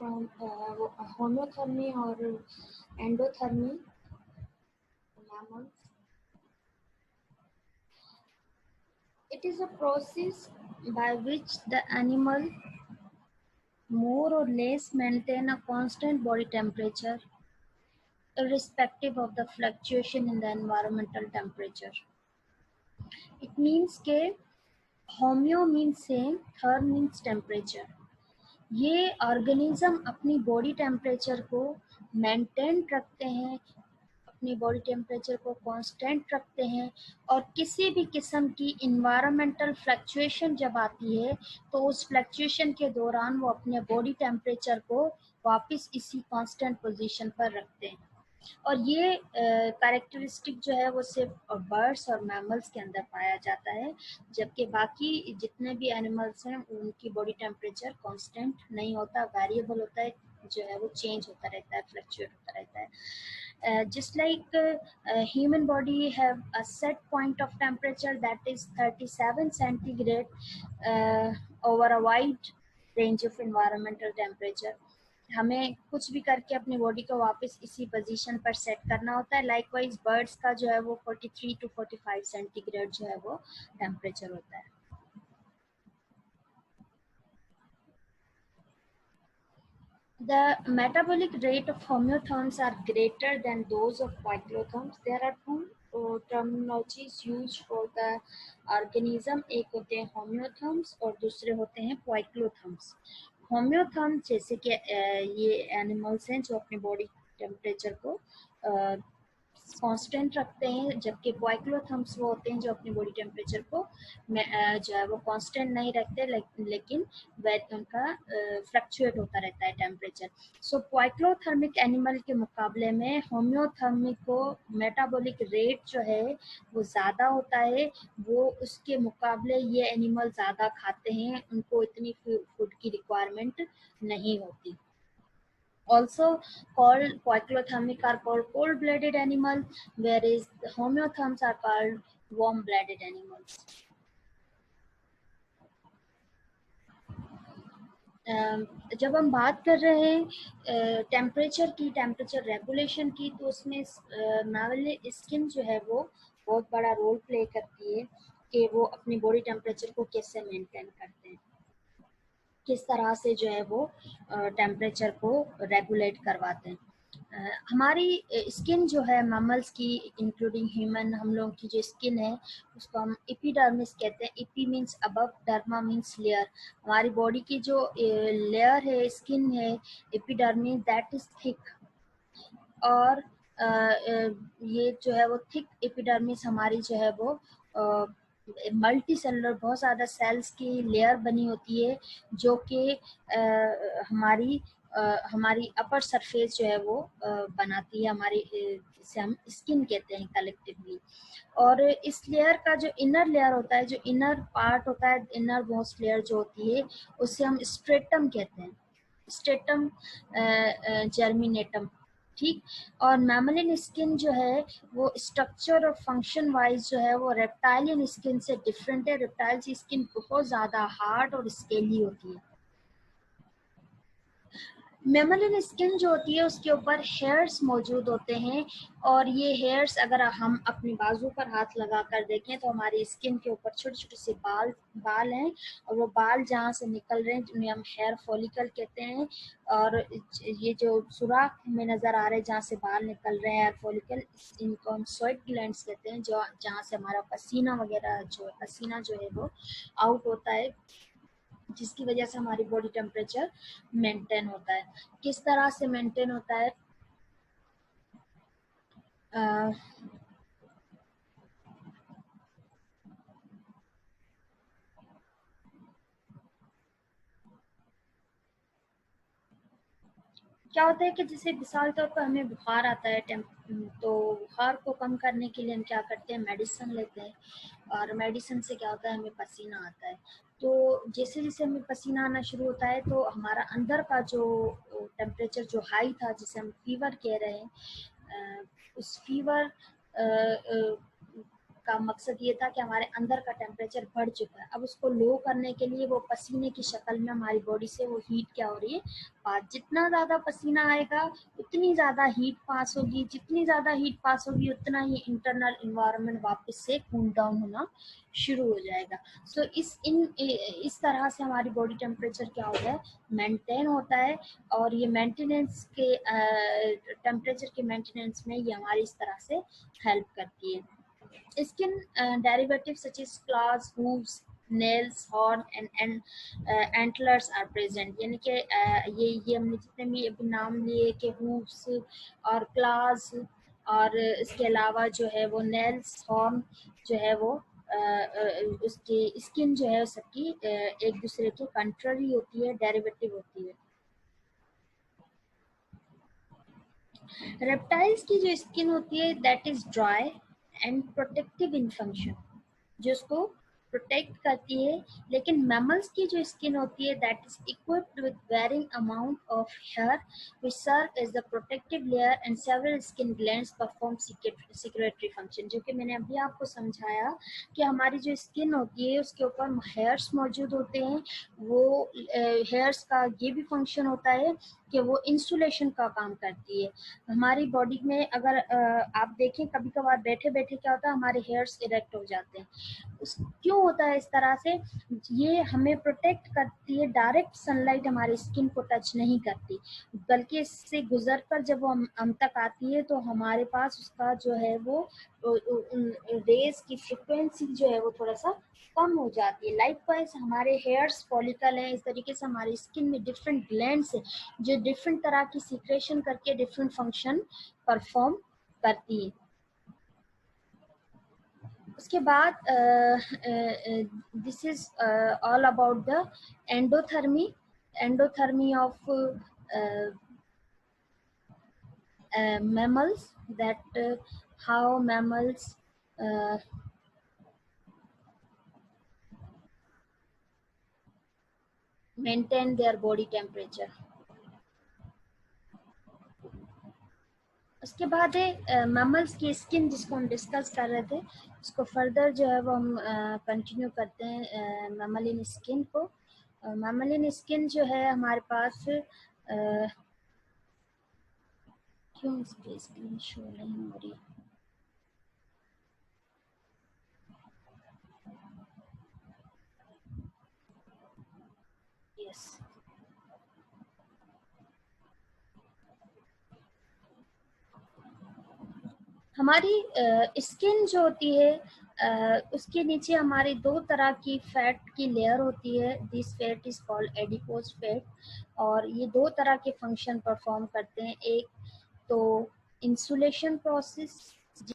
होम्योथर्मी और endothermy mammals. It is a process by which the animal more or less maintain a constant body temperature irrespective of the fluctuation in the environmental temperature. It means के homeo means same, therm means temperature. ये organism अपनी body temperature को maintain रखते हैं, अपनी body temperature को constant रखते हैं, और किसी भी किस्म की इन्वायरमेंटल फ्लक्चुएशन जब आती है तो उस फ्लक्चुएशन के दौरान वो अपने बॉडी टेम्परेचर को वापस इसी कांस्टेंट पोजीशन पर रखते हैं. और ये कैरेक्टरिस्टिक जो है वो सिर्फ बर्ड्स और मैमल्स के अंदर पाया जाता है, जबकि बाकी जितने भी एनिमल्स हैं उनकी बॉडी टेम्परेचर कांस्टेंट नहीं होता, वेरिएबल होता है, जो है वो चेंज होता रहता है, फ्लक्चुएट होता रहता है. Just like human body have a set point of temperature that is 37 centigrade over a wide range of environmental temperature. हमें कुछ भी करके अपनी बॉडी को वापस इसी पोजीशन पर सेट करना होता है. लाइकवाइज बर्ड्स का जो है वो 43 to 45 सेंटीग्रेड जो है वो टेम्परेचर होता है. The metabolic rate of homeotherms are greater than those of poikilotherms. There are two terminologies used for the organism. एक होते हैं homeotherms और दूसरे होते हैं poikilotherms. होम्योथर्म जैसे कि ये एनिमल्स हैं जो अपने बॉडी टेम्परेचर को कांस्टेंट रखते हैं, जबकि पोइक्लोथर्म्स वो होते हैं जो अपनी बॉडी टेम्परेचर को जो है वो कांस्टेंट नहीं रखते, लेकिन उनका फ्लक्चुएट होता रहता है टेम्परेचर. सो पोइक्लोथर्मिक एनिमल के मुकाबले में होम्योथर्मिक को मेटाबॉलिक रेट जो है वो ज़्यादा होता है. वो उसके मुकाबले ये एनिमल ज़्यादा खाते हैं, उनको इतनी फूड की रिक्वायरमेंट नहीं होती. Also called poikilothermic are called cold-blooded animal, whereas the homeotherms are called warm-blooded animals. जब हम बात कर रहे हैं टेम्परेचर की, टेम्परेचर रेगुलेशन की, तो उसमें मैमल स्किन जो है वो बहुत बड़ा रोल प्ले करती है कि वो अपनी बॉडी टेम्परेचर को कैसे मेंटेन करते हैं, किस तरह से जो है वो टेम्परेचर को रेगुलेट करवाते हैं. हमारी स्किन जो है मैमल्स की इंक्लूडिंग ह्यूमन, हम लोगों की जो स्किन है उसको हम एपिडर्मिस कहते हैं. AP means above, derma means layer. हमारी बॉडी की जो लेयर है, स्किन है, एपिडर्मिस, दैट इज थिक. और ये जो है वो थिक एपिडर्मिस हमारी जो है वो मल्टी सेलुलर, बहुत ज़्यादा सेल्स की लेयर बनी होती है, जो कि हमारी अपर सरफेस जो है वो बनाती है, हमारी जिसे हम स्किन कहते हैं कलेक्टिवली. और इस लेयर का जो इनर लेयर होता है, जो इनर पार्ट होता है, इनर मोस्ट लेयर जो होती है, उसे हम स्ट्रेटम कहते हैं, स्ट्रेटम जर्मिनेटम. ठीक. और मैमलिन स्किन जो है वो स्ट्रक्चर और फंक्शन वाइज जो है वो रेप्टाइलियन स्किन से डिफरेंट है. रेप्टाइल की स्किन बहुत ज़्यादा हार्ड और स्केली होती है. मैमलिन स्किन जो होती है उसके ऊपर हेयर्स मौजूद होते हैं, और ये हेयर्स अगर हम अपनी बाजू पर हाथ लगा कर देखें तो हमारी स्किन के ऊपर छोटे छोटे से बाल हैं, और वो बाल जहाँ से निकल रहे हैं जिन्हें हम हेयर फॉलिकल कहते हैं. और ये जो सुराख में नज़र आ रहे हैं जहाँ से बाल निकल रहे हैं, हेयर फॉलिकल, इनको हम स्वेट ग्लैंड्स कहते हैं, जो जहाँ से हमारा पसीना वगैरह जो पसीना जो है वो आउट होता है, जिसकी वजह से हमारी बॉडी टेम्परेचर मेंटेन होता है. किस तरह से मेंटेन होता है? क्या होता है कि जैसे मिसाल तौर पर हमें बुखार आता है, तो बुखार को कम करने के लिए हम क्या करते हैं, मेडिसिन लेते हैं, और मेडिसिन से क्या होता है, हमें पसीना आता है. तो जैसे जैसे हमें पसीना आना शुरू होता है तो हमारा अंदर का जो टेम्परेचर जो हाई था, जिसे हम फीवर कह रहे हैं, उस फीवर का मकसद ये था कि हमारे अंदर का टेम्परेचर बढ़ चुका है, अब उसको लो करने के लिए वो पसीने की शक्ल में हमारी बॉडी से वो हीट क्या हो रही है, पास। जितना ज़्यादा पसीना आएगा उतनी ज़्यादा हीट पास होगी, जितनी ज़्यादा हीट पास होगी उतना ही इंटरनल इन्वायरमेंट वापस से कूल डाउन होना शुरू हो जाएगा। सो इस तरह से हमारी बॉडी टेम्परेचर क्या होता है, मेंटेन होता है। और ये मेंटेनेंस के टेम्परेचर के मेंटेनेंस में ये हमारी इस तरह से हेल्प करती है। Skin derivatives such as claws, hooves, nails, horn and antlers are present। यानी कि ये हमने जितने भी अभी नाम लिए कि hooves और claws और इसके अलावा जो है वो nails, horn जो है वो उसकी स्किन जो है सबकी एक दूसरे के कंट्ररी होती है, डेरिवेटिव होती है। रेप्टाइल्स की जो स्किन होती है that is dry and protective in function, जो उसको प्रोटेक्ट करती है। लेकिन मैमल्स की जो स्किन होती है that is equipped with varying amount of hair which serve as the protective layer and several skin glands perform secretory function. जो कि मैंने अभी आपको समझाया कि हमारी जो स्किन होती है उसके ऊपर हेयर्स मौजूद होते हैं। वो हेयर्स का ये भी फंक्शन होता है कि वो इंसुलेशन का काम करती है। हमारी बॉडी में अगर आप देखें कभी कभार बैठे बैठे क्या होता है, हमारे हेयर्स इरेक्ट हो जाते हैं। क्यों होता है इस तरह से, ये हमें प्रोटेक्ट करती है। डायरेक्ट सनलाइट हमारी स्किन को टच नहीं करती, बल्कि इससे गुजर कर जब वो हम तक आती है तो हमारे पास उसका जो है वो रेज की फ्रिक्वेंसी जो है वो थोड़ा सा कम हो जाती है। लाइकवाइज हमारे हेयर्स फॉलिकल हैं, इस तरीके से हमारी स्किन में डिफरेंट ग्लैंड्स हैं जो डिफरेंट तरह की सीक्रेशन करके डिफरेंट फंक्शन परफॉर्म करती है। उसके बाद this is all about the endothermy of mammals, that how mammals maintain their body temperature। उसके बाद है मैमल्स की स्किन, जिसको हम डिस्कस कर रहे थे, उसको फर्दर जो है वो हम कंटिन्यू करते हैं मैमलिन स्किन को। मैमलिन स्किन जो है हमारे पास क्यों इसकी स्क्रीन शो नहीं हो रही, यस। हमारी स्किन जो होती है उसके नीचे हमारी दो तरह की फैट की लेयर होती है। This fat is called adipose fat, और ये दो तरह के फंक्शन परफॉर्म करते हैं। एक तो इंसुलेशन प्रोसेस